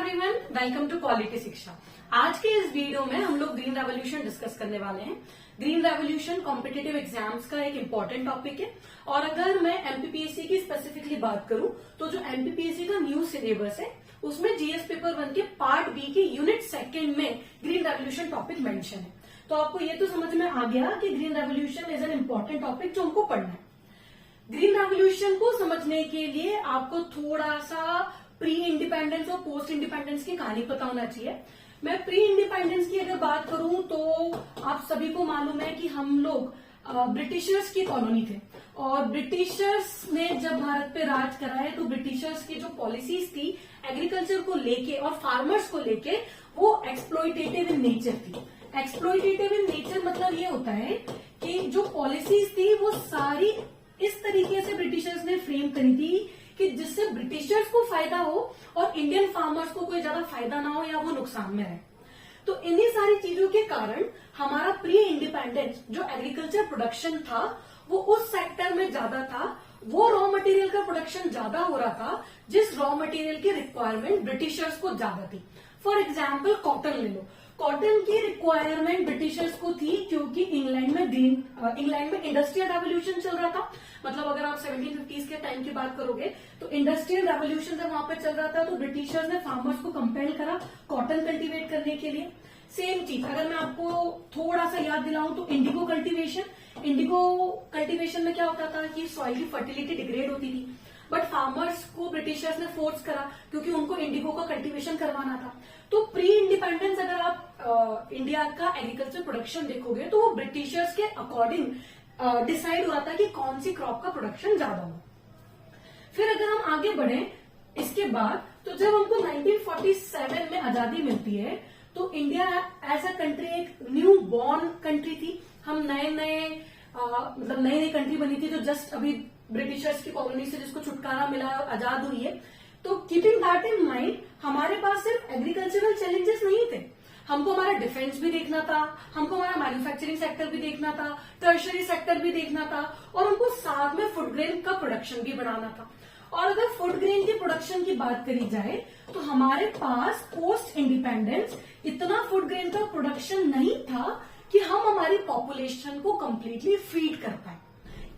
Everyone, welcome to quality शिक्षा। आज के इस वीडियो में हम लोग ग्रीन रेवोल्यूशन डिस्कस करने वाले हैं। ग्रीन रेवोल्यूशन कॉम्पिटिटिव एग्जाम्स का एक इम्पोर्टेंट टॉपिक है और अगर मैं एमपीपीएससी की स्पेसिफिकली बात करूं तो जो एमपीपीएससी का न्यू सिलेबस है उसमें जीएस पेपर 1 के पार्ट बी के यूनिट सेकंड में ग्रीन रेवोल्यूशन टॉपिक मेंशन है। तो आपको ये तो समझ में आ गया कि green revolution is an important topic जो हमको पढ़ना है। ग्रीन रेवोल्यूशन को समझने के लिए आपको थोड़ा सा प्री इंडिपेंडेंस और पोस्ट इंडिपेंडेंस की कहानी पता होना चाहिए। मैं प्री इंडिपेंडेंस की अगर बात करूं तो आप सभी को मालूम है कि हम लोग ब्रिटिशर्स की कॉलोनी थे और ब्रिटिशर्स ने जब भारत पे राज करा है तो ब्रिटिशर्स की जो पॉलिसीज थी एग्रीकल्चर को लेके और फार्मर्स को लेके वो एक्सप्लॉयटेटिव इन नेचर थी। एक्सप्लॉयटेटिव इन नेचर मतलब ये होता है कि जो पॉलिसीज थी वो सारी इस तरीके से ब्रिटिशर्स ने फ्रेम करी थी कि जिससे ब्रिटिशर्स को फायदा हो और इंडियन फार्मर्स को कोई ज्यादा फायदा ना हो या वो नुकसान में रहे। तो इन्हीं सारी चीजों के कारण हमारा प्री इंडिपेंडेंस जो एग्रीकल्चर प्रोडक्शन था वो उस सेक्टर में ज्यादा था, वो रॉ मटेरियल का प्रोडक्शन ज्यादा हो रहा था जिस रॉ मटेरियल की रिक्वायरमेंट ब्रिटिशर्स को ज्यादा थी। फॉर एग्जाम्पल कॉटन ले लो, कॉटन की रिक्वायरमेंट ब्रिटिशर्स को थी क्योंकि इंग्लैंड में इंडस्ट्रियल रेवोल्यूशन चल रहा था। मतलब अगर आप 1750s के टाइम की बात करोगे तो इंडस्ट्रियल रेवोल्यूशन जब वहां पे चल रहा था तो ब्रिटिशर्स ने फार्मर्स को कंपेल करा कॉटन कल्टीवेट करने के लिए। सेम चीज अगर मैं आपको थोड़ा सा याद दिलाऊं तो इंडिगो कल्टीवेशन में क्या होता था कि सॉइल की फर्टिलिटी डिग्रेड होती थी, बट फार्मर्स को ब्रिटिशर्स ने फोर्स करा क्योंकि उनको इंडिगो का कल्टीवेशन करवाना था। तो प्री इंडिपेंडेंस अगर आप इंडिया का एग्रीकल्चर प्रोडक्शन देखोगे तो वो ब्रिटिशर्स के अकॉर्डिंग डिसाइड हुआ था कि कौन सी क्रॉप का प्रोडक्शन ज्यादा हो। फिर अगर हम आगे बढ़े इसके बाद तो जब हमको 1947 में आजादी मिलती है तो इंडिया एज अ कंट्री एक न्यू बॉर्न कंट्री थी। हम नई कंट्री बनी थी जो जस्ट अभी ब्रिटिशर्स की कॉलोनी से जिसको छुटकारा मिला और आजाद हुई है। तो कीपिंग दैट इन माइंड हमारे पास सिर्फ एग्रीकल्चरल चैलेंजेस नहीं थे, हमको हमारा डिफेंस भी देखना था, हमको हमारा मैन्युफैक्चरिंग सेक्टर भी देखना था, टर्शरी सेक्टर भी देखना था और हमको साथ में फूड ग्रेन का प्रोडक्शन भी बढ़ाना था। और अगर फूड ग्रेन की प्रोडक्शन की बात करी जाए तो हमारे पास पोस्ट इंडिपेंडेंस इतना फूड ग्रेन का प्रोडक्शन नहीं था कि हम हमारी पॉपुलेशन को कंप्लीटली फीड कर पाए।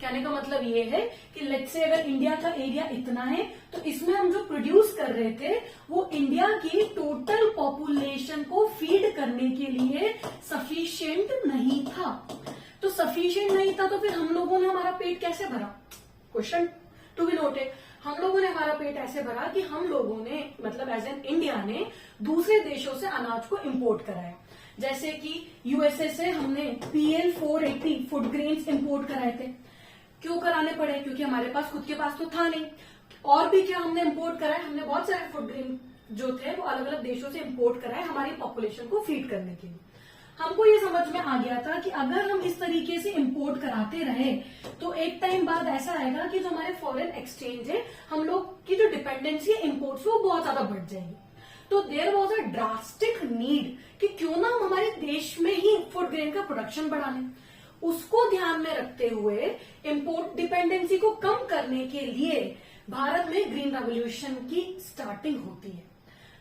कहने का मतलब ये है कि लेट्स से अगर इंडिया का एरिया इतना है तो इसमें हम जो प्रोड्यूस कर रहे थे वो इंडिया की टोटल पॉपुलेशन को फीड करने के लिए सफिशिएंट नहीं था। तो सफिशिएंट नहीं था तो फिर हम लोगों ने हमारा पेट कैसे भरा? Question to be noted. हम लोगों ने हमारा पेट ऐसे भरा कि हम लोगों ने मतलब एज एन इंडिया ने दूसरे देशों से अनाज को इंपोर्ट कराया। जैसे कि यूएसए से हमने PL 480 फूड ग्रेन्स इंपोर्ट कराए थे। क्यों कराने पड़े? क्योंकि हमारे पास खुद के पास तो था नहीं। और भी क्या हमने इंपोर्ट कराए? हमने बहुत सारे फूड ग्रेन जो थे वो अलग अलग देशों से इंपोर्ट कराए हमारी पॉपुलेशन को फीड करने के लिए। हमको ये समझ में आ गया था कि अगर हम इस तरीके से इंपोर्ट कराते रहे तो एक टाइम बाद ऐसा आएगा कि जो हमारे फॉरेन एक्सचेंज है हम लोग की जो डिपेंडेंसी है इंपोर्ट्स वो बहुत ज्यादा बढ़ जाएगी। तो there was a drastic need कि क्यों ना हम हमारे देश में ही फूड ग्रेन का प्रोडक्शन बढ़ा लें। उसको ध्यान में रखते हुए इंपोर्ट डिपेंडेंसी को कम करने के लिए भारत में ग्रीन रेवोल्यूशन की स्टार्टिंग होती है।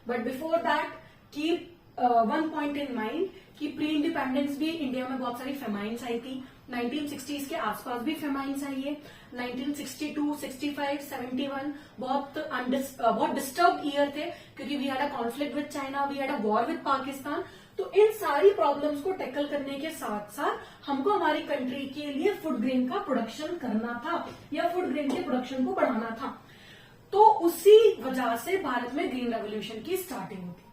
But before that keep one point in mind कि प्री इंडिपेंडेंस भी इंडिया में बहुत सारी फेमाइन्स आई थी। 1960s के आसपास भी फेमाइन्स आई है। 1962, 65, 71 बहुत डिस्टर्ब ईयर थे क्योंकि we had a conflict with China, we had a war with Pakistan. तो इन सारी प्रॉब्लम्स को टैकल करने के साथ साथ हमको हमारी कंट्री के लिए फूड ग्रेन का प्रोडक्शन करना था या फूड ग्रेन के प्रोडक्शन को बढ़ाना था। तो उसी वजह से भारत में ग्रीन रेवोल्यूशन की स्टार्टिंग होती।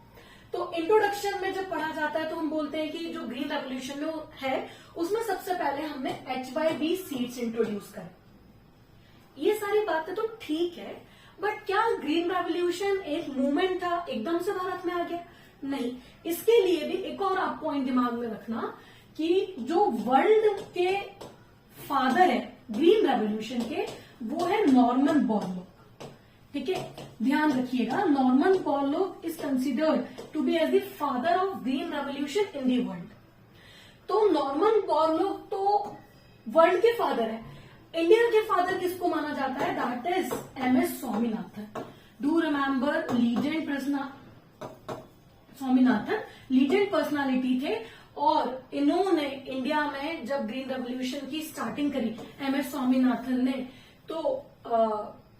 तो इंट्रोडक्शन में जब पढ़ा जाता है तो हम बोलते हैं कि जो ग्रीन रेवोल्यूशन में है उसमें सबसे पहले हमने HYV सीड्स इंट्रोड्यूस करे। ये सारी बातें तो ठीक है, बट क्या ग्रीन रेवोल्यूशन एक मूवमेंट था एकदम से भारत में आ गया? नहीं। इसके लिए भी एक और आप पॉइंट दिमाग में रखना कि जो वर्ल्ड के फादर है ग्रीन रेवोल्यूशन के वो है नॉर्मन बोरलॉग। ठीक है, ध्यान रखिएगा, Norman Borlaug is considered to be as the father of green revolution in the world. तो नॉर्मन बोरलॉग तो वर्ल्ड के फादर है। इंडिया के फादर किसको माना जाता है? That is MS Swaminathan. Do remember legend legend personality थे, और इन्होंने इंडिया में जब ग्रीन रेवोल्यूशन की स्टार्टिंग करी MS स्वामीनाथन ने, तो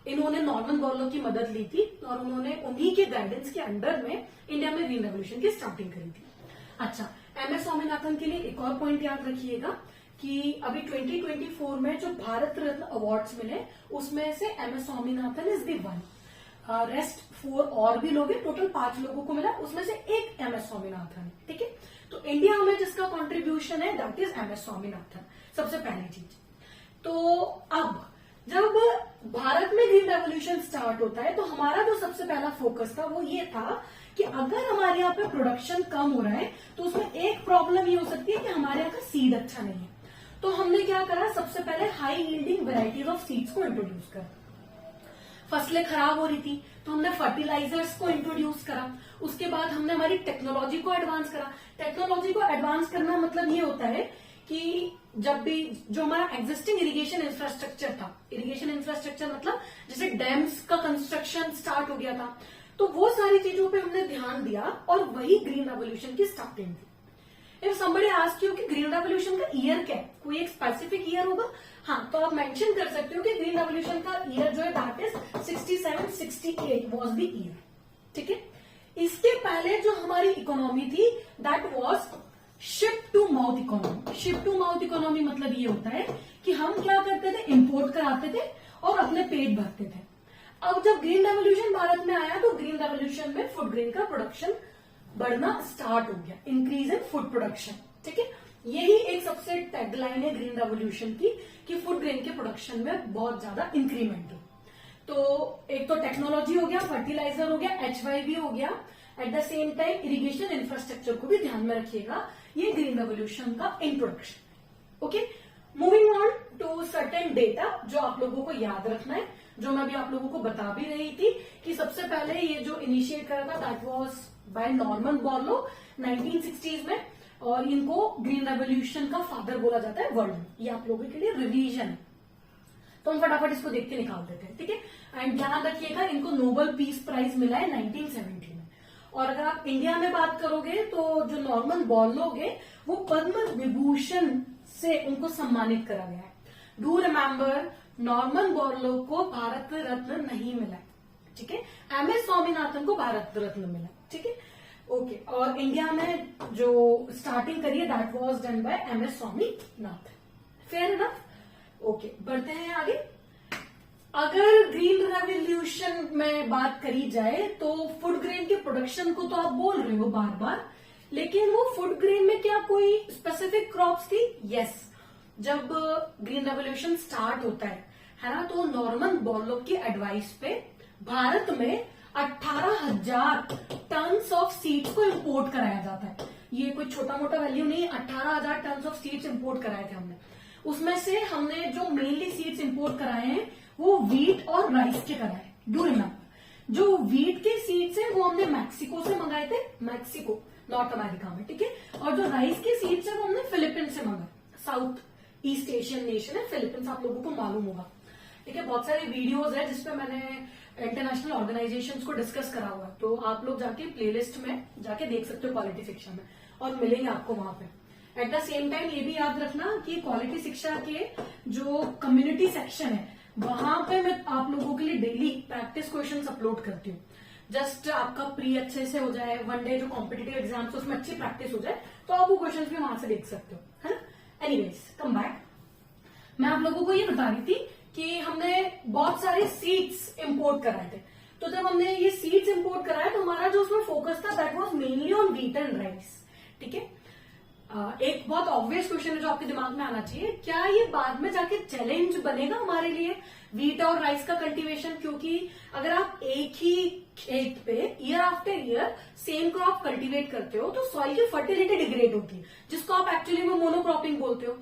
इन्होंने नॉर्मन बोरलॉग की मदद ली थी और उन्होंने उन्हीं के गाइडेंस के अंडर में इंडिया में ग्रीन रेवोल्यूशन की स्टार्टिंग करी थी। अच्छा, MS स्वामीनाथन के लिए एक और पॉइंट याद रखिएगा कि अभी 2024 में जो भारत रत्न अवार्ड्स मिले उसमें से MS Swaminathan is the one. Rest 4 और भी लोग हैं, टोटल 5 लोगों को मिला, उसमें से एक MS स्वामीनाथन है। ठीक है, तो इंडिया में जिसका कंट्रीब्यूशन है दैट इज MS स्वामीनाथन, सबसे पहली चीज। तो अब जब भारत में ग्रीन रेवोल्यूशन स्टार्ट होता है तो हमारा जो सबसे पहला फोकस था वो ये था कि अगर हमारे यहाँ पे प्रोडक्शन कम हो रहा है तो उसमें एक प्रॉब्लम ये हो सकती है कि हमारे यहाँ का सीड अच्छा नहीं है। तो हमने क्या करा, सबसे पहले high yielding varieties of seeds को इंट्रोड्यूस करा। फसलें खराब हो रही थी तो हमने फर्टिलाइजर्स को इंट्रोड्यूस करा। उसके बाद हमने हमारी टेक्नोलॉजी को एडवांस करा। टेक्नोलॉजी को एडवांस करना मतलब ये होता है कि जब भी जो हमारा एग्जिस्टिंग इरिगेशन इंफ्रास्ट्रक्चर था, इरिगेशन इंफ्रास्ट्रक्चर मतलब जैसे डैम्स का कंस्ट्रक्शन स्टार्ट हो गया था, तो वो सारी चीजों पे हमने ध्यान दिया और वही ग्रीन रेवोल्यूशन की स्टार्टिंग थी। इफ समबडी आस्क यू कि ग्रीन रेवोल्यूशन का ईयर क्या है, कोई एक स्पेसिफिक ईयर होगा, हाँ, तो आप मेंशन कर सकते हो कि ग्रीन रेवोल्यूशन का ईयर जो है that is 67-68 was the year. ठीक है, इसके पहले जो हमारी इकोनॉमी थी that was ship to mouth economy. Ship to mouth economy मतलब ये होता है कि हम क्या करते थे, इंपोर्ट कराते थे और अपने पेट भरते थे। अब जब ग्रीन रेवोल्यूशन भारत में आया तो ग्रीन रेवोल्यूशन में फूड ग्रेन का प्रोडक्शन बढ़ना स्टार्ट हो गया, इंक्रीज इन फूड प्रोडक्शन। ठीक है, यही एक सबसे टैगलाइन है ग्रीन रेवोल्यूशन की कि फूड ग्रेन के प्रोडक्शन में बहुत ज्यादा इंक्रीमेंट हो। तो एक तो टेक्नोलॉजी हो गया, फर्टिलाइजर हो गया, HYV हो गया, at the same time irrigation infrastructure को भी ध्यान में रखिएगा, ये ग्रीन रेवोल्यूशन का introduction. Okay, moving on to certain data जो आप लोगों को याद रखना है, जो मैं अभी आप लोगों को बता भी रही थी कि सबसे पहले ये जो इनिशिएट करा था that was by Norman Borlaug 1960s में, और इनको ग्रीन रेवोल्यूशन का फादर बोला जाता है वर्ल्ड में। ये आप लोगों के लिए रिवीजन है, तो हम फटाफट इसको देख के निकाल देते हैं। ठीक है, एंड ध्यान रखिएगा इनको नोबेल पीस प्राइज मिला है 1970 में। और अगर आप इंडिया में बात करोगे तो जो नॉर्मन बोरलॉग है वो पद्म विभूषण से उनको सम्मानित करा गया है। डू रिमेम्बर, नॉर्मन बोरलॉग को भारत रत्न नहीं मिला। ठीक है, MS स्वामीनाथन को भारत रत्न मिला। ठीक है, ओके, और इंडिया में जो स्टार्टिंग करी है that was done by MS Swaminathan. Fair enough. Okay, बढ़ते हैं आगे। अगर ग्रीन रेवोल्यूशन में बात करी जाए तो फूड ग्रेन के प्रोडक्शन को तो आप बोल रहे हो बार बार, लेकिन वो फूड ग्रेन में क्या कोई स्पेसिफिक क्रॉप्स थी? यस, जब ग्रीन रेवोल्यूशन स्टार्ट होता है ना, तो नॉर्मन बोरलॉग की एडवाइस पे भारत में 18,000 टन्स ऑफ सीड्स को इंपोर्ट कराया जाता है। ये कोई छोटा मोटा वैल्यू नहीं, 18,000 टन्स ऑफ सीड्स इंपोर्ट कराए थे हमने। उसमें से हमने जो मेनली सीड्स इंपोर्ट कराए हैं वो व्हीट और राइस के कराए। डू रिमेम्बर, जो व्हीट के सीड्स हैं वो हमने मैक्सिको से मंगाए थे, मैक्सिको नॉर्थ अमेरिका में। ठीक है, और जो राइस के सीड्स है वो हमने फिलीपींस से मंगाए, साउथ ईस्ट एशियन नेशन है फिलीपींस, आप लोगों को मालूम होगा। ठीक है, बहुत सारे वीडियोज है जिसपे मैंने इंटरनेशनल ऑर्गेनाइजेशंस को डिस्कस करा हुआ है, तो आप लोग जाके प्लेलिस्ट में जाके देख सकते हो क्वालिटी शिक्षा में, और मिलेंगे आपको वहां पे। एट द सेम टाइम ये भी याद रखना कि क्वालिटी शिक्षा के जो कम्युनिटी सेक्शन है वहां पे मैं आप लोगों के लिए डेली प्रैक्टिस क्वेश्चंस अपलोड करती हूँ। जस्ट आपका प्री अच्छे से हो जाए, वन डे जो कॉम्पिटिटिव एग्जाम्स उसमें अच्छी प्रैक्टिस हो जाए, तो आप वो क्वेश्चंस भी वहां से देख सकते हो, है ना। Anyways, come back. मैं आप लोगों को ये बता रही थी कि हमने बहुत सारे सीड्स इंपोर्ट कराए थे। तो जब हमने ये सीड्स इंपोर्ट कराए तो हमारा जो उसमें फोकस था that was mainly on wheat and rice. ठीक है, एक बहुत ऑब्वियस क्वेश्चन है जो आपके दिमाग में आना चाहिए, क्या ये बाद में जाके चैलेंज बनेगा हमारे लिए व्हीट और राइस का कल्टीवेशन? क्योंकि अगर आप एक ही खेत पे year after year same crop cultivate करते हो तो सॉइल की फर्टिलिटी डिग्रेड होती है, जिसको आप एक्चुअली में मोनोक्रॉपिंग बोलते हो।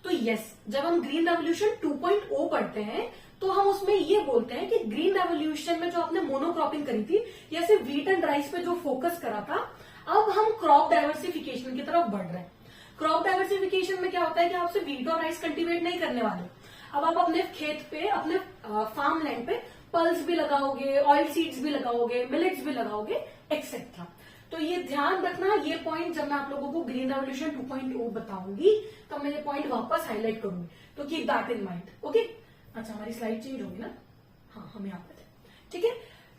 तो यस, जब हम ग्रीन रेवोल्यूशन 2.0 पढ़ते हैं तो हम उसमें ये बोलते हैं कि ग्रीन रेवोल्यूशन में जो आपने मोनोक्रॉपिंग करी थी या सिर्फ व्हीट एंड राइस पे जो फोकस करा था, अब हम क्रॉप डाइवर्सिफिकेशन की तरफ बढ़ रहे हैं। क्रॉप डाइवर्सिफिकेशन में क्या होता है कि आप सिर्फ व्हीट और राइस कल्टीवेट नहीं करने वाले, अब आप अपने खेत पे, अपने फार्म लैंड पे पल्स भी लगाओगे, ऑयल सीड्स भी लगाओगे, मिलेट्स भी लगाओगे, एक्सेट्रा। तो ये ध्यान रखना, ये पॉइंट जब मैं आप लोगों को ग्रीन रेवोल्यूशन 2.0 बताऊंगी तब मैं ये पॉइंट वापस हाईलाइट करूंगी, तो keep that in mind. Okay, अच्छा हमारी स्लाइड चेंज होगी ना, हाँ हम यहाँ पे थे, ठीक है।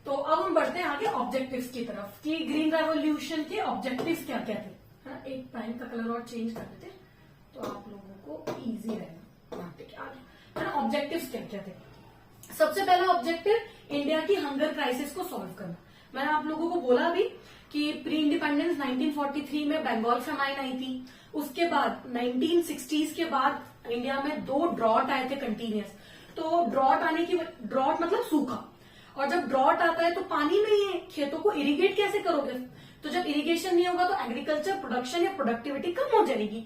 तो अब हम बढ़ते हैं आगे ऑब्जेक्टिव्स की तरफ कि ग्रीन रेवोल्यूशन के ऑब्जेक्टिव्स क्या क्या थे, है ना। एक पेन का कलर और चेंज कर देते तो आप लोगों को इजी रहेगा यहाँ पे आगे, है ना। ऑब्जेक्टिव्स क्या क्या थे? सबसे पहला ऑब्जेक्टिव इंडिया की हंगर क्राइसिस को सॉल्व करना। मैंने आप लोगों को बोला भी कि प्री इंडिपेंडेंस 1943 में बंगाल फेमाइन आई थी, उसके बाद 1960s के बाद इंडिया में 2 ड्रॉट आए थे कंटिन्यूअस। तो ड्रॉट मतलब सूखा, और जब ड्रॉट आता है तो पानी नहीं है, खेतों को इरिगेट कैसे करोगे? तो जब इरिगेशन नहीं होगा तो एग्रीकल्चर प्रोडक्शन या प्रोडक्टिविटी कम हो जाएगी,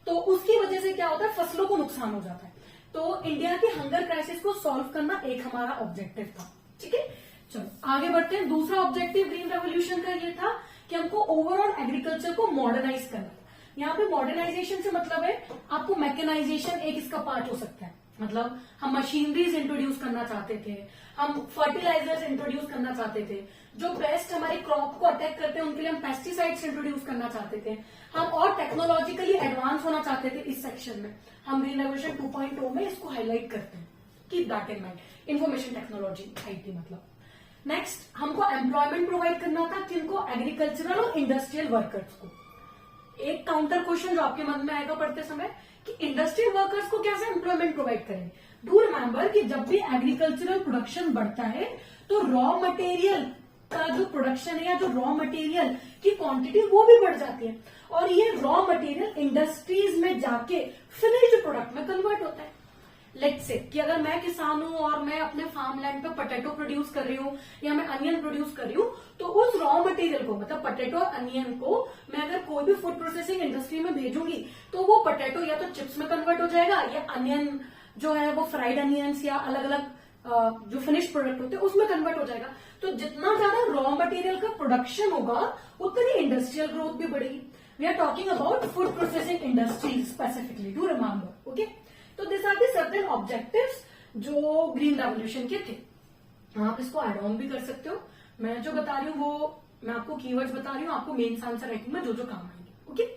तो उसकी वजह से क्या होता है, फसलों को नुकसान हो जाता है। तो इंडिया की हंगर क्राइसिस को सॉल्व करना एक हमारा ऑब्जेक्टिव था, ठीक है। चलो आगे बढ़ते हैं। दूसरा ऑब्जेक्टिव ग्रीन रेवोल्यूशन का ये था कि हमको ओवरऑल एग्रीकल्चर को मॉडर्नाइज करना था। यहाँ पे मॉडर्नाइजेशन से मतलब है आपको मैकेनाइजेशन एक इसका पार्ट हो सकता है, मतलब हम मशीनरीज इंट्रोड्यूस करना चाहते थे, हम फर्टिलाइजर्स इंट्रोड्यूस करना चाहते थे, जो पेस्ट हमारी क्रॉप को अटैक करते हैं उनके लिए हम पेस्टिसाइड्स इंट्रोड्यूस करना चाहते थे, हम और टेक्नोलॉजिकली एडवांस होना चाहते थे। इस सेक्शन में हम ग्रीन रेवोल्यूशन 2.0 में इसको हाईलाइट करते हैं, keep that in mind, information technology IT मतलब। नेक्स्ट हमको एम्प्लॉयमेंट प्रोवाइड करना था, किनको? एग्रीकल्चरल और इंडस्ट्रियल वर्कर्स को। एक काउंटर क्वेश्चन जो आपके मन में आएगा पढ़ते समय कि इंडस्ट्रियल वर्कर्स को कैसे एम्प्लॉयमेंट प्रोवाइड करेंगे? डू रिमेंबर कि जब भी एग्रीकल्चरल प्रोडक्शन बढ़ता है तो रॉ मटेरियल का जो प्रोडक्शन है या जो रॉ मटेरियल की क्वांटिटी वो भी बढ़ जाती है, और ये रॉ मटेरियल इंडस्ट्रीज में जाके फिनिश्ड प्रोडक्ट में कन्वर्ट होता है। लेट्स से कि अगर मैं किसान हूं और मैं अपने फार्म लैंड पे पोटैटो प्रोड्यूस कर रही हूँ या मैं अनियन प्रोड्यूस कर रही हूँ, तो उस रॉ मटेरियल को मतलब पोटैटो और अनियन को मैं अगर कोई भी फूड प्रोसेसिंग इंडस्ट्री में भेजूंगी तो वो पोटैटो या तो चिप्स में कन्वर्ट हो जाएगा या अनियन जो है वो फ्राइड अनियंस या अलग अलग जो फिनिश प्रोडक्ट होते हैं उसमें कन्वर्ट हो जाएगा। तो जितना ज्यादा रॉ मटेरियल का प्रोडक्शन होगा उतनी इंडस्ट्रियल ग्रोथ भी बढ़ेगी। We are talking about food processing industries specifically, do remember, okay. तो this are the certain objectives जो ग्रीन रेवोल्यूशन के थे। आप इसको एड ऑन भी कर सकते हो, मैं जो बता रही हूँ वो मैं आपको कीवर्ड्स बता रही हूँ, आपको मेन आंसर राइटिंग में जो जो काम आएंगे, ओके।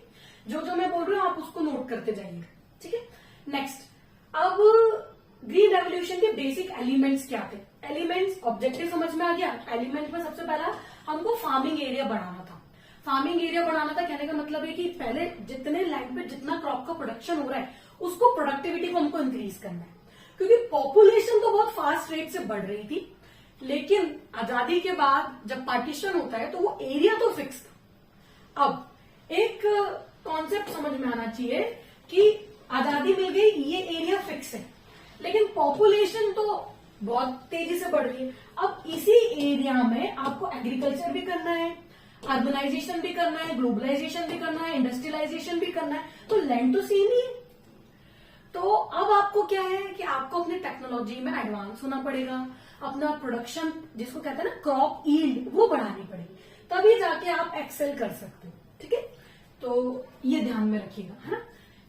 जो मैं बोल रही हूँ आप उसको नोट करते जाइएगा, ठीक है। नेक्स्ट, अब ग्रीन रेवोल्यूशन के बेसिक एलिमेंट्स क्या थे? एलिमेंट्स, ऑब्जेक्टिव समझ में आ गया। एलिमेंट में सबसे पहला हमको फार्मिंग एरिया बढ़ाना था। फार्मिंग एरिया बढ़ाना था कहने का मतलब है कि पहले जितने लैंड पे जितना क्रॉप का प्रोडक्शन हो रहा है उसको प्रोडक्टिविटी को हमको इंक्रीज करना है, क्योंकि पॉपुलेशन तो बहुत फास्ट रेट से बढ़ रही थी, लेकिन आजादी के बाद जब पार्टीशन होता है तो वो एरिया तो फिक्स था। अब एक कॉन्सेप्ट समझ में आना चाहिए कि आजादी मिल गई, ये एरिया फिक्स है, लेकिन पॉपुलेशन तो बहुत तेजी से बढ़ रही है। अब इसी एरिया में आपको एग्रीकल्चर भी करना है, अर्बनाइजेशन भी करना है, ग्लोबलाइजेशन भी करना है, इंडस्ट्रियलाइजेशन भी करना है, तो लैंड तो सेम ही है। तो अब आपको क्या है कि आपको अपनी टेक्नोलॉजी में एडवांस होना पड़ेगा, अपना प्रोडक्शन जिसको कहते हैं ना क्रॉप यील्ड वो बढ़ानी पड़ेगी, तभी जाके आप एक्सेल कर सकते हो, ठीक है। तो ये ध्यान में रखिएगा, है ना।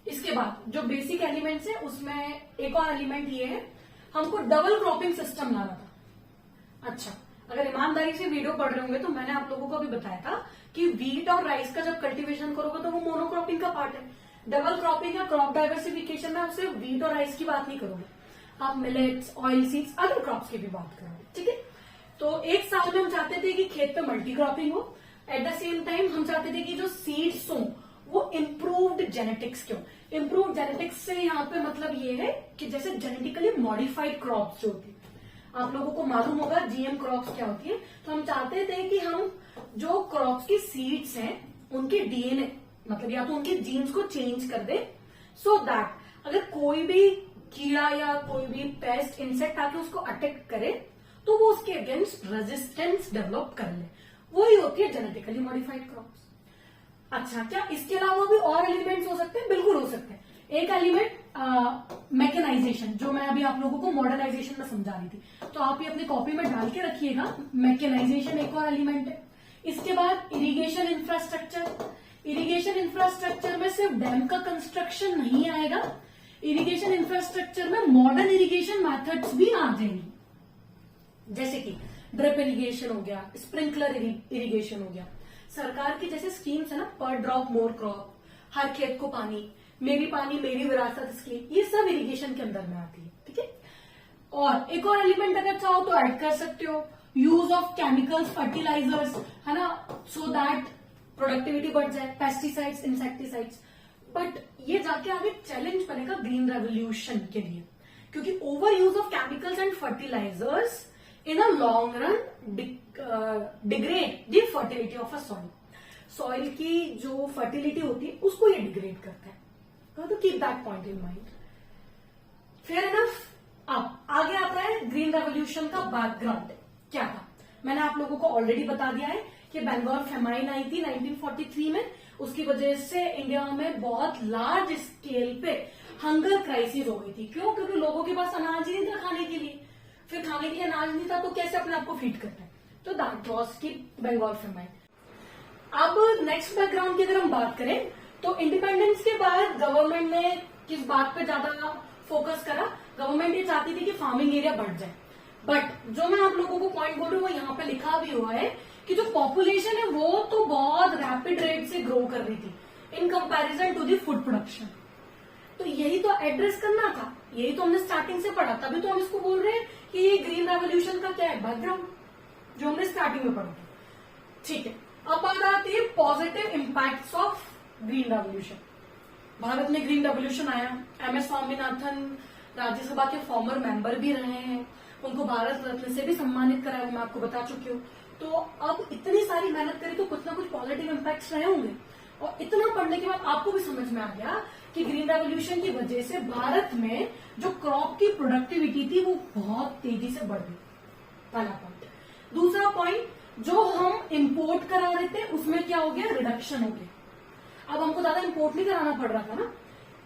इसके बाद जो बेसिक एलिमेंट्स है उसमें एक और एलिमेंट ये है, हमको डबल क्रॉपिंग सिस्टम लाना था। अच्छा, अगर ईमानदारी से वीडियो पढ़ रहे होंगे तो मैंने आप लोगों को भी बताया था कि व्हीट और राइस का जब कल्टीवेशन करोगे तो वो मोनोक्रॉपिंग का पार्ट है। डबल क्रॉपिंग या क्रॉप डाइवर्सिफिकेशन में आप सिर्फ व्हीट और राइस की बात नहीं करोगे, आप millets, oil seeds, other crops की भी बात करोगे, ठीक है। तो एक साल में हम चाहते थे कि खेत पे मल्टी क्रॉपिंग हो, एट द सेम टाइम हम चाहते थे कि जो सीड्स हो वो इम्प्रूव्ड जेनेटिक्स क्यों। इम्प्रूव्ड जेनेटिक्स से यहाँ पे मतलब ये है कि जैसे जेनेटिकली मॉडिफाइड क्रॉप्स जो होती है, आप लोगों को मालूम होगा जीएम क्रॉप्स क्या होती है, तो हम चाहते थे कि हम जो क्रॉप्स की सीड्स हैं उनके डीएनए मतलब या तो उनके जीन्स को चेंज कर दे, सो दैट अगर कोई भी कीड़ा या कोई भी पेस्ट इंसेक्ट आके उसको अटैक करे तो वो उसके अगेंस्ट रेजिस्टेंस डेवलप कर ले, वही होती है जेनेटिकली मॉडिफाइड क्रॉप्स। अच्छा, क्या इसके अलावा भी और एलिमेंट्स हो सकते हैं? बिल्कुल हो सकते हैं। एक एलिमेंट मैकेनाइजेशन, जो मैं अभी आप लोगों को मॉडर्नाइजेशन में समझा रही थी, तो आप ये अपनी कॉपी में डाल के रखिएगा। मैकेनाइजेशन एक और एलिमेंट है। इसके बाद इरिगेशन इंफ्रास्ट्रक्चर। इरिगेशन इंफ्रास्ट्रक्चर में सिर्फ डैम का कंस्ट्रक्शन नहीं आएगा, इरिगेशन इंफ्रास्ट्रक्चर में मॉडर्न इरिगेशन मेथड्स भी आ जाएंगी, जैसे कि ड्रिप इरिगेशन हो गया, स्प्रिंकलर इरिगेशन हो गया, सरकार की जैसे स्कीम्स है ना, पर ड्रॉप मोर क्रॉप, हर खेत को पानी, मेरी विरासत स्कीम, ये सब इरिगेशन के अंदर में आती है, ठीक है। और एक और एलिमेंट अगर चाहो तो ऐड कर सकते हो, यूज ऑफ केमिकल्स, फर्टिलाइजर्स, है ना, सो दैट प्रोडक्टिविटी बढ़ जाए, पेस्टिसाइड्स, इंसेक्टिसाइड्स। बट ये जाके आगे चैलेंज बनेगा ग्रीन रेवोल्यूशन के लिए, क्योंकि over use of chemicals and fertilisers in a long run degrade the fertility of a soil. Soil की जो फर्टिलिटी होती है उसको ये डिग्रेड करता है, तो keep that point in mind. Fair enough. अब आगे आता है ग्रीन रेवोल्यूशन का बैकग्राउंड क्या था। मैंने आप लोगों को ऑलरेडी बता दिया है कि बंगाल फेमाइन आई थी 1943 में, उसकी वजह से इंडिया में बहुत लार्ज स्केल पे हंगर क्राइसिस हो गई थी। क्यों? क्योंकि लोगों के पास अनाज ही नहीं था खाने के लिए, फिर खाने के लिए अनाज नहीं था तो कैसे अपने आप को फीड करते हैं, तो दैट वाज की बंगाल फेमाइन। अब नेक्स्ट बैकग्राउंड की अगर हम बात करें तो इंडिपेंडेंस के बाद गवर्नमेंट ने किस बात पे ज्यादा फोकस करा, गवर्नमेंट ये चाहती थी कि फार्मिंग एरिया बढ़ जाए। बट जो मैं आप लोगों को पॉइंट बोल रही हूँ वो यहाँ पे लिखा भी हुआ है कि जो पॉपुलेशन है वो तो बहुत रैपिड रेट से ग्रो कर रही थी in comparison to the food production. तो यही तो एड्रेस करना था, यही तो हमने स्टार्टिंग से पढ़ा, तभी तो हम इसको बोल रहे हैं कि ये ग्रीन रेवोल्यूशन का क्या है बैकग्राउंड, जो हमने स्टार्टिंग में पढ़ा था। ठीक है, अब बात आती है positive impacts of green revolution. Bharat में ग्रीन रेवोल्यूशन आया, MS स्वामीनाथन राज्यसभा के फॉर्मर मेंबर भी रहे हैं, उनको भारत रत्न से भी सम्मानित कराया, वो मैं आपको बता चुकी हूँ। तो अब इतनी सारी मेहनत करी तो कुछ ना कुछ पॉजिटिव इम्पैक्ट्स रहे होंगे, और इतना पढ़ने के बाद आपको भी समझ में आ गया कि ग्रीन रेवोल्यूशन की वजह से भारत में जो क्रॉप की प्रोडक्टिविटी थी वो बहुत तेजी से बढ़ गई, पहला पॉइंट। दूसरा पॉइंट, जो हम इंपोर्ट करा रहे थे उसमें क्या हो गया, रिडक्शन हो गया, अब हमको ज्यादा इंपोर्ट नहीं कराना पड़ रहा था ना।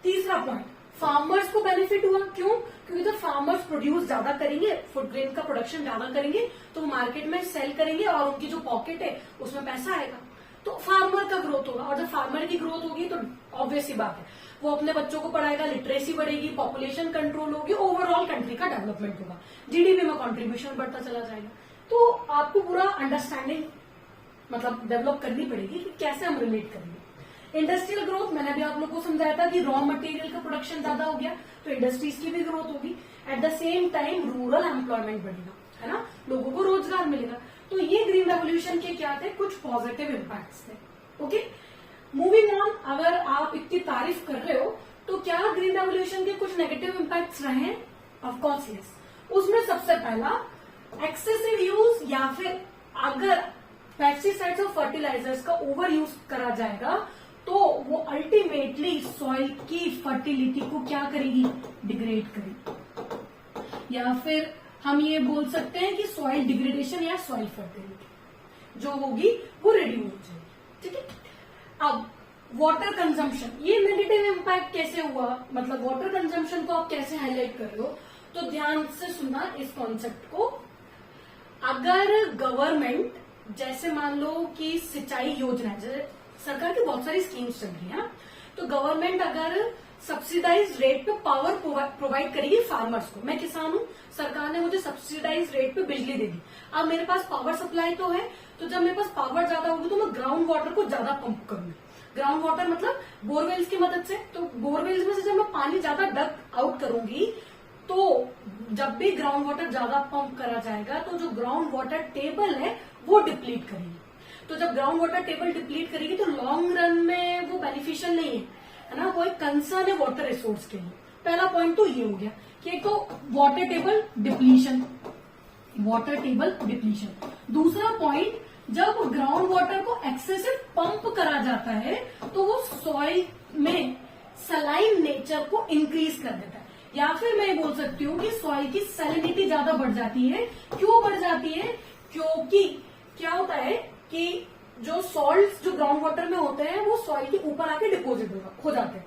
तीसरा पॉइंट, फार्मर्स को बेनिफिट हुआ। क्यों? क्योंकि जब फार्मर्स प्रोड्यूस ज्यादा करेंगे, फूड ग्रेन का प्रोडक्शन ज्यादा करेंगे तो मार्केट में सेल करेंगे और उनकी जो पॉकेट है उसमें पैसा आएगा, तो फार्मर का ग्रोथ होगा। और जब फार्मर की ग्रोथ होगी तो ऑब्वियस सी बात है वो अपने बच्चों को पढ़ाएगा, लिटरेसी बढ़ेगी, पॉपुलेशन कंट्रोल होगी, ओवरऑल कंट्री का डेवलपमेंट होगा, जीडीपी में कंट्रीब्यूशन बढ़ता चला जाएगा। तो आपको पूरा अंडरस्टैंडिंग मतलब डेवलप करनी पड़ेगी कि कैसे हम रिलेट करेंगे। इंडस्ट्रियल ग्रोथ, मैंने भी आप लोगों को समझाया था कि रॉ मटेरियल का प्रोडक्शन ज्यादा हो गया तो इंडस्ट्रीज की भी ग्रोथ होगी। Eight the same time rural employment बढ़ेगा, है ना, लोगों को रोजगार मिलेगा। तो ये ग्रीन रेवोल्यूशन के क्या थे, कुछ पॉजिटिव इम्पैक्ट्स थे। Okay, moving on. अगर आप इतनी तारीफ कर रहे हो तो क्या ग्रीन रेवोल्यूशन के कुछ नेगेटिव इम्पैक्ट्स रहे हैं? Of course yes. उसमें सबसे पहला एक्सेसिव यूज, या फिर अगर पेस्टिसाइड्स और फर्टिलाइजर्स का ओवर यूज करा जाएगा तो वो अल्टीमेटली सॉइल की फर्टिलिटी को क्या करेगी, डिग्रेड करेगी, या फिर हम ये बोल सकते हैं कि सॉइल डिग्रेडेशन या सॉइल फर्टिलिटी जो होगी वो रिड्यूस हो जाएगी। ठीक है, अब वाटर कंजम्पशन, ये नेगेटिव इम्पैक्ट कैसे हुआ, मतलब वाटर कंजम्पशन को आप कैसे हाईलाइट कर रहे हो, तो ध्यान से सुनना इस कॉन्सेप्ट को। अगर गवर्नमेंट, जैसे मान लो कि सिंचाई योजना, जैसे सरकार की बहुत सारी स्कीम्स चल रही है, तो गवर्नमेंट अगर सब्सिडाइज रेट पे पावर प्रोवाइड करेगी फार्मर्स को, मैं किसान हूं, सरकार ने मुझे सब्सिडाइज रेट पे बिजली दे दी, अब मेरे पास पावर सप्लाई तो है, तो जब मेरे पास पावर ज्यादा होगी तो मैं ग्राउंड वाटर को ज्यादा पंप करूंगी। ग्राउंड वाटर मतलब बोरवेल्स की मदद से, तो बोरवेल्स में से जब मैं पानी ज्यादा डक आउट करूंगी तो जब भी ग्राउंड वाटर ज्यादा पंप करा जाएगा तो जो ग्राउंड वाटर टेबल है वो डिप्लीट करेगी। तो जब ग्राउंड वाटर टेबल डिप्लीट करेगी तो लॉन्ग रन में वो बेनिफिशियल नहीं है ना, वो एक कंसर्न है वाटर रिसोर्स के लिए। पहला पॉइंट तो ये हो गया कि एक तो वाटर टेबल डिप्लीशन, दूसरा पॉइंट, जब ग्राउंड वाटर को एक्सेसिव पंप करा जाता है तो वो सॉइल में सलाइन नेचर को इंक्रीज कर देता है, या फिर मैं बोल सकती हूँ कि सॉइल की सैलिनिटी ज्यादा बढ़ जाती है। क्यों बढ़ जाती है? क्योंकि क्या होता है कि जो सॉल्ट्स जो ग्राउंड वाटर में होते हैं वो सॉइल के ऊपर आके डिपोजिट हो जाते हैं।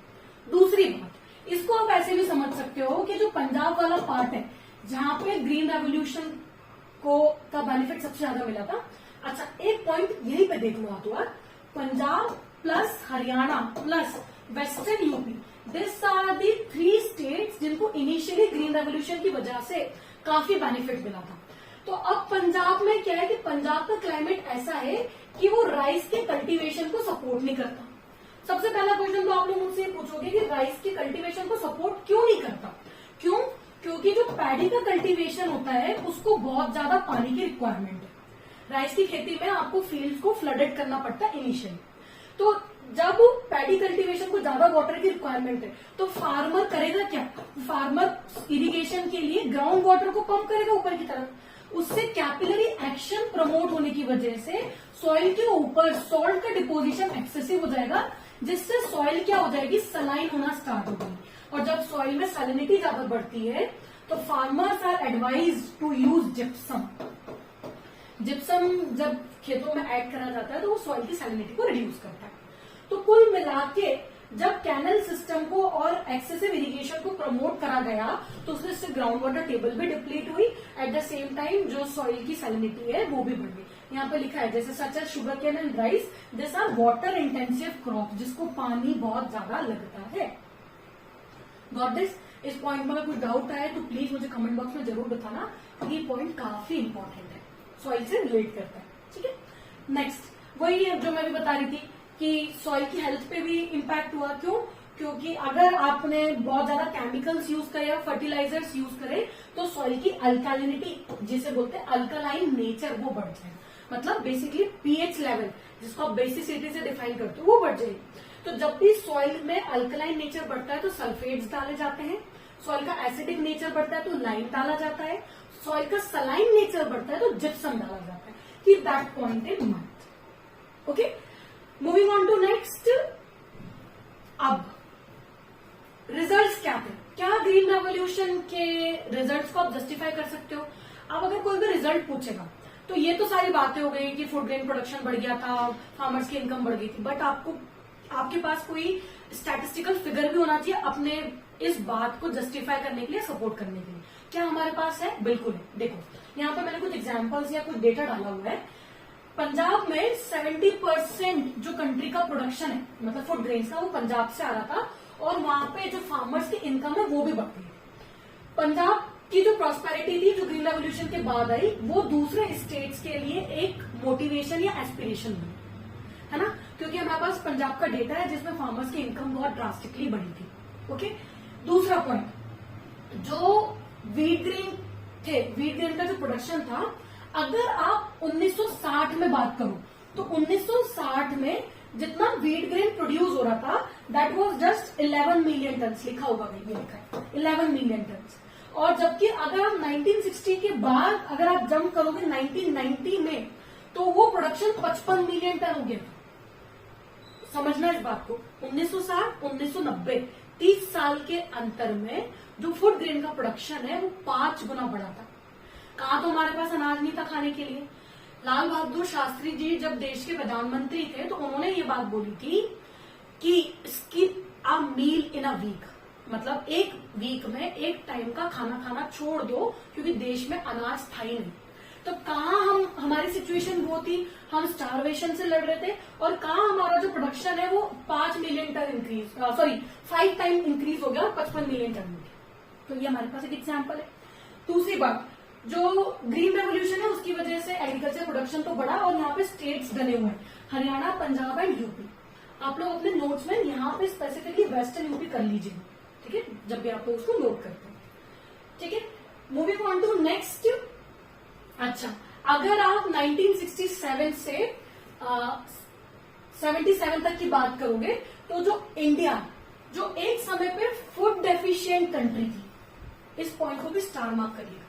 दूसरी बात, इसको आप ऐसे भी समझ सकते हो कि जो पंजाब वाला पार्ट है जहां पे ग्रीन रेवोल्यूशन को का बेनिफिट सबसे ज्यादा मिला था। अच्छा, एक पॉइंट यहीं पे देख लो हाथों हाथ, Punjab plus Haryana plus western UP, this are the 3 states जिनको इनिशियली ग्रीन रेवोल्यूशन की वजह से काफी बेनिफिट मिला था। तो अब पंजाब में क्या है कि पंजाब का क्लाइमेट ऐसा है कि वो राइस के कल्टीवेशन को सपोर्ट नहीं करता। सबसे पहला क्वेश्चन तो आप लोग मुझसे पूछोगे कि राइस के कल्टीवेशन को सपोर्ट क्यों नहीं करता। क्यों? क्योंकि जो पैडी का कल्टीवेशन होता है उसको बहुत ज्यादा पानी की रिक्वायरमेंट है। राइस की खेती में आपको फील्ड को फ्लडेड करना पड़ता है इनिशियली। तो जब पैडी कल्टीवेशन को ज्यादा वाटर की रिक्वायरमेंट है तो फार्मर करेगा क्या? फार्मर इरिगेशन के लिए ग्राउंड वाटर को पंप करेगा ऊपर की तरफ। उससे कैपिलरी एक्शन प्रमोट होने की वजह से सॉइल के ऊपर सॉल्ट का डिपोजिशन एक्सेसिव हो जाएगा, जिससे सॉइल क्या हो जाएगी? सलाइन होना स्टार्ट होगी। और जब सॉइल में सैलिनिटी ज्यादा बढ़ती है तो farmers are advise to use gypsum. Gypsum जब खेतों में ऐड करा जाता है तो वो सॉइल की सैलिनिटी को रिड्यूस करता है। तो कुल मिलाके जब कैनल सिस्टम को और एक्सेसिव इरिगेशन को प्रमोट करा गया तो उससे ग्राउंड वाटर टेबल भी डिप्लीट हुई, एट द सेम टाइम जो सॉइल की सैलिनिटी है वो भी बढ़ गई। यहाँ पे लिखा है जैसे such as sugar cane and rice, this are water intensive crop, जिसको पानी बहुत ज्यादा लगता है। Got this? इस पॉइंट में अगर कुछ डाउट आए तो प्लीज मुझे कमेंट बॉक्स में जरूर बताना, ये पॉइंट काफी इंपॉर्टेंट है, सॉइल से रिलेट करता है। ठीक है, नेक्स्ट वही है जो मैं भी बता रही थी कि सॉइल की हेल्थ पे भी इम्पैक्ट हुआ। क्यों? क्योंकि अगर आपने बहुत ज्यादा केमिकल्स यूज करे या फर्टिलाइजर्स यूज करे तो सॉइल की अल्कालिनिटी, जिसे बोलते हैं अल्कालाइन नेचर, वो बढ़ जाए। मतलब बेसिकली पीएच लेवल, जिसको आप बेसिसिटी से डिफाइन करते हो, वो बढ़ जाएगी। तो जब भी सॉइल में अल्कलाइन नेचर बढ़ता है तो सल्फेट्स डाले जाते हैं, सॉइल का एसिडिक नेचर बढ़ता है तो लाइम डाला जाता है, सॉइल का सलाइन नेचर बढ़ता है तो जिप्सम डाला जाता है। Keep that point in mind. Okay, moving on to next. अब रिजल्ट्स क्या थे? क्या ग्रीन रेवोल्यूशन के रिजल्ट्स को आप जस्टिफाई कर सकते हो? अब अगर कोई भी रिजल्ट पूछेगा तो ये तो सारी बातें हो गई कि फूड ग्रेन प्रोडक्शन बढ़ गया था, फार्मर्स की इनकम बढ़ गई थी, बट आपके पास कोई स्टैटिस्टिकल फिगर भी होना चाहिए अपने इस बात को जस्टिफाई करने के लिए, सपोर्ट करने के लिए। क्या हमारे पास है? बिल्कुल है। देखो यहाँ पे मैंने कुछ एग्जांपल्स या कुछ डेटा डाला हुआ है। पंजाब में 70% जो कंट्री का प्रोडक्शन है, मतलब फूड ग्रेन्स का, वो पंजाब से आ रहा था, और वहां पे जो फार्मर्स की इनकम है वो भी बढ़ती है। पंजाब की जो प्रॉस्पेरिटी थी जो ग्रीन रेवोल्यूशन के बाद आई, वो दूसरे स्टेट्स के लिए एक मोटिवेशन या एस्पिरेशन बनी, है ना, क्योंकि हमारे पास पंजाब का डेटा है जिसमें फार्मर्स की इनकम बहुत ड्रास्टिकली बढ़ी थी। ओके, दूसरा पॉइंट, जो व्हीट ग्रेन थे, व्हीट ग्रेन का जो प्रोडक्शन था, अगर आप 1960 में बात करो तो 1960 में जितना व्हीट ग्रेन प्रोड्यूस हो रहा था that was just 11 million ton, लिखा होगा भाई, ये लिखा है 11 मिलियन टन। और जबकि अगर आप 1960 के बाद अगर आप जंप करोगे 1990 में तो वो प्रोडक्शन 55 मिलियन टन हो गया। समझना इस बात को, 1960 1990 30 साल के अंतर में जो फूड ग्रेन का प्रोडक्शन है वो 5 गुना बढ़ा था। कहा तो हमारे पास अनाज नहीं था खाने के लिए। लाल बहादुर शास्त्री जी जब देश के प्रधानमंत्री थे तो उन्होंने ये बात बोली थी कि skip a meal in a week, मतलब एक वीक में एक टाइम का खाना खाना छोड़ दो, क्योंकि देश में अनाज था ही नहीं। तो कहाँ हमारी सिचुएशन वो थी, हम स्टारवेशन से लड़ रहे थे, और कहाँ हमारा जो प्रोडक्शन है वो 5 million ton increase, 5 time increase हो गया और 55 मिलियन टन हो गया। तो ये हमारे पास एक एग्जाम्पल है। दूसरी बात, जो ग्रीन रेवोल्यूशन है उसकी वजह से एग्रीकल्चर प्रोडक्शन तो बढ़ा, और यहाँ पे स्टेट्स बने हुए हैं, हरियाणा, पंजाब एंड यूपी। आप लोग अपने नोट्स में यहाँ पे स्पेसिफिकली वेस्टर्न यूपी कर लीजिए, ठीक है, जब भी आप लोग उसको नोट करते हैं। ठीक है, मूविंग ऑन टू नेक्स्ट। अच्छा, अगर आप 1967 से 77 तक की बात करोगे तो जो इंडिया, जो एक समय पे फूड डेफिशिएंट कंट्री थी, इस पॉइंट को भी स्टार मार्क करिएगा,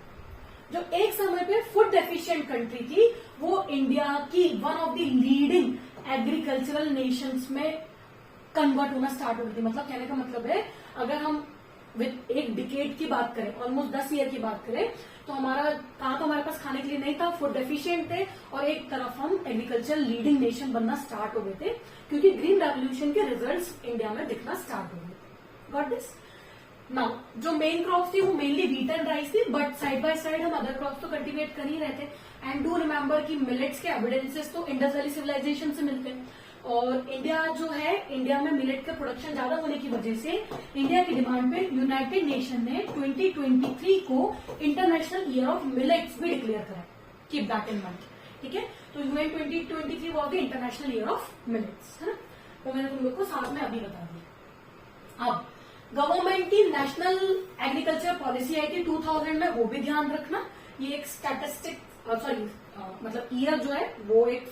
जो एक समय पे फूड डेफिशिएंट कंट्री थी वो इंडिया की one of the leading agricultural Nations में कन्वर्ट होना स्टार्ट हो गई थी। मतलब कहने का मतलब है, अगर हम विद एक डिकेड की बात करें, ऑलमोस्ट 10 ईयर की बात करें, तो हमारे पास खाने के लिए नहीं था, फूड डेफिशिएंट थे, और एक तरफ हम एग्रीकल्चर लीडिंग नेशन बनना स्टार्ट हो गए थे, क्योंकि ग्रीन रेवोल्यूशन के रिजल्ट्स इंडिया में दिखना स्टार्ट हो गए। Got this? नाउ जो मेन क्रॉप थी वो मेनली व्हीट एंड राइस थी, बट साइड बाय साइड हम अदर क्रॉप्स तो कल्टीवेट कर ही रहे थे। एंड डू रिमेम्बर कि मिलेट्स के एविडेंसेस तो इंडस वैली सिविलाइजेशन से मिलते हैं, और इंडिया जो है, इंडिया में मिलेट का प्रोडक्शन ज्यादा होने की वजह से इंडिया की डिमांड पे यूनाइटेड नेशन ने 2023 को इंटरनेशनल ईयर ऑफ मिलेट्स भी डिक्लेयर करा। कीप दैट इन माइंड, ठीक है। तो UN 2023 was the international year of millets, है ना। तो मैंने तुम लोग को साथ में अभी बता दिया। अब गवर्नमेंट की नेशनल एग्रीकल्चर पॉलिसी आई थी 2000 में, वो भी ध्यान रखना। ये एक स्टैटिस्टिक मतलब ईयर जो है वो एक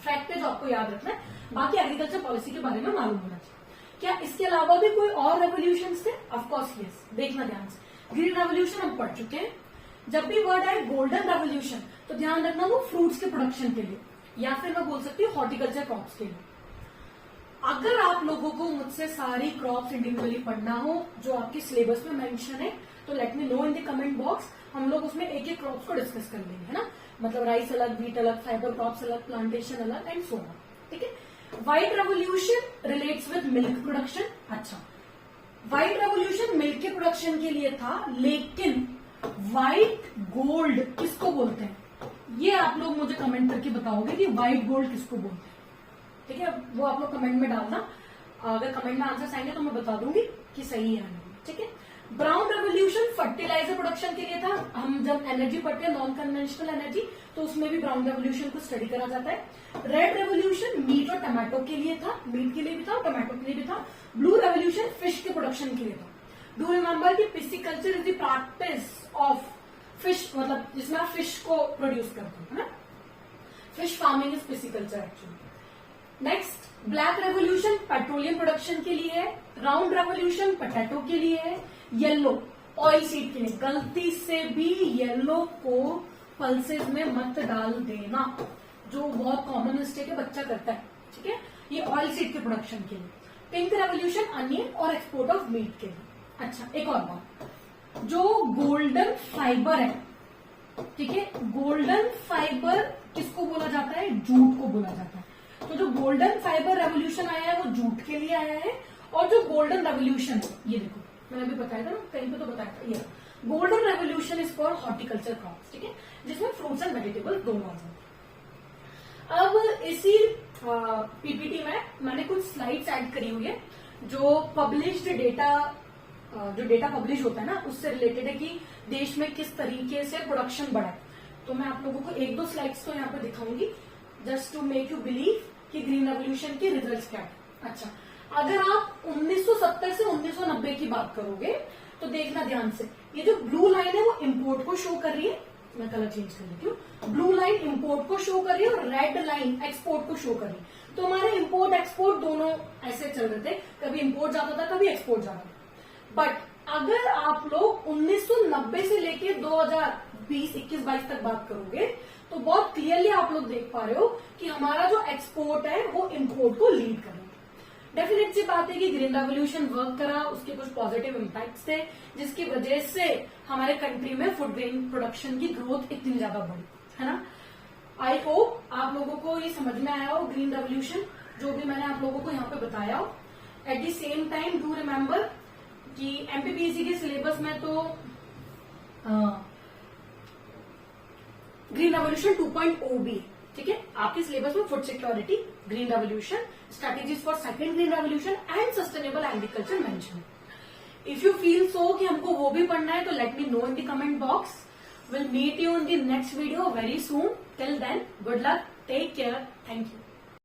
फैक्ट है जो आपको याद रखना है, बाकी एग्रीकल्चर पॉलिसी के बारे में मालूम होना चाहिए। क्या इसके अलावा भी कोई और रेवोल्यूशंस थे? ऑफकोर्स यस, देखना ध्यान से। ग्रीन रेवोल्यूशन हम पढ़ चुके हैं। जब भी वर्ड आए गोल्डन रेवोल्यूशन तो ध्यान रखना वो फ्रूट्स के प्रोडक्शन के लिए, या फिर मैं बोल सकती हूँ हॉर्टिकल्चर क्रॉप्स के लिए। अगर आप लोगों को मुझसे सारी क्रॉप्स इंडिविजुअली पढ़ना हो जो आपके सिलेबस में मेंशन है तो let me know in the comment box, हम लोग उसमें एक एक क्रॉप्स को डिस्कस कर लेंगे, है ना। मतलब राइस अलग, व्हीट अलग, फाइबर क्रॉप्स अलग, प्लांटेशन अलग एंड सो ऑन, ठीक है। White revolution relates with milk production. अच्छा, व्हाइट रेवोल्यूशन मिल्क के प्रोडक्शन के लिए था, लेकिन व्हाइट गोल्ड किसको बोलते हैं ये आप लोग मुझे कमेंट करके बताओगे कि व्हाइट गोल्ड किसको बोलते हैं, ठीक है। वो आप लोग कमेंट में डालना, अगर कमेंट में आंसर आएंगे तो मैं बता दूंगी कि सही है, ठीक है। ब्राउन रेवोल्यूशन फर्टिलाइजर प्रोडक्शन के लिए था। हम जब एनर्जी पढ़ते हैं नॉन कन्वेंशनल एनर्जी तो उसमें भी ब्राउन रेवोल्यूशन को स्टडी करा जाता है। रेड रेवोल्यूशन मीट और टमाटो के लिए था, मीट के लिए भी था और टमाटो के लिए भी था। ब्लू रेवोल्यूशन फिश के प्रोडक्शन के लिए था। डू रिमेंबर कि pisciculture is the practice of fish, मतलब जिसमें आप फिश को प्रोड्यूस करते हैं ना, fish farming is pisciculture actually. Next, black revolution petroleum production के लिए है। राउंड रेवोल्यूशन पोटैटो के लिए है। येलो ऑयल सीड के लिए, गलती से भी येलो को पल्सेस में मत डाल देना, जो बहुत कॉमन मिस्टेक है, बच्चा करता है, ठीक है। ये ऑयल सीड के प्रोडक्शन के लिए। पिंक रेवोल्यूशन अनियन और एक्सपोर्ट ऑफ मीट के लिए। अच्छा, एक और बात, जो गोल्डन फाइबर है, ठीक है, गोल्डन फाइबर किसको बोला जाता है? जूट को बोला जाता है। तो जो गोल्डन फाइबर रेवोल्यूशन आया है वो जूट के लिए आया है, और जो गोल्डन रेवोल्यूशन, ये देखो मैंने अभी बताया था ना, कहीं पे तो बताया था, ये golden revolution is for horticulture crops, ठीक है, जिसमें फ्रूट्स एंड वेजिटेबल्स दोनों आ जाते हैं। अब इसी पीपीटी में मैंने कुछ स्लाइड्स ऐड करी हुई है जो पब्लिश्ड डेटा, जो डेटा पब्लिश होता है ना उससे रिलेटेड है कि देश में किस तरीके से प्रोडक्शन बढ़ा है। तो मैं आप लोगों को एक दो स्लाइड्स तो यहाँ पे दिखाऊंगी just to make you believe कि ग्रीन रेवोल्यूशन के रिजल्ट्स क्या है। अच्छा, अगर आप 1970 से 1990 की बात करोगे तो देखना ध्यान से, ये जो ब्लू लाइन है वो इंपोर्ट को शो कर रही है, मैं कलर चेंज कर लेती हूँ। ब्लू लाइन इंपोर्ट को शो कर रही है और रेड लाइन एक्सपोर्ट को शो कर रही है। तो हमारे इंपोर्ट एक्सपोर्ट दोनों ऐसे चल रहे थे, कभी इंपोर्ट जाता था कभी एक्सपोर्ट जाता था। बट अगर आप लोग 1990 से लेके 2020, 21, 22 तक बात करोगे तो बहुत क्लियरली आप लोग देख पा रहे हो कि हमारा जो एक्सपोर्ट है वो इंपोर्ट को लीड कर रहा है। डेफिनेट सी बात है कि ग्रीन रेवोल्यूशन वर्क करा, उसके कुछ पॉजिटिव इम्पैक्ट्स थे जिसकी वजह से हमारे कंट्री में फूड ग्रेन प्रोडक्शन की ग्रोथ इतनी ज्यादा बढ़ी, है ना। आई होप आप लोगों को ये समझ में आया हो ग्रीन रेवोल्यूशन, जो भी मैंने आप लोगों को यहाँ पे बताया हो। Eight the same time do remember कि एमपीपीएससी के सिलेबस में तो ग्रीन रेवोल्यूशन 2.0 भी है, ठीक है। आपके सिलेबस में food security, green revolution, strategies for second green revolution and sustainable agriculture mention. If you feel so कि हमको वो भी पढ़ना है तो let me know in the comment box. Will meet you in the next video very soon. Till then, good luck, take care, thank you.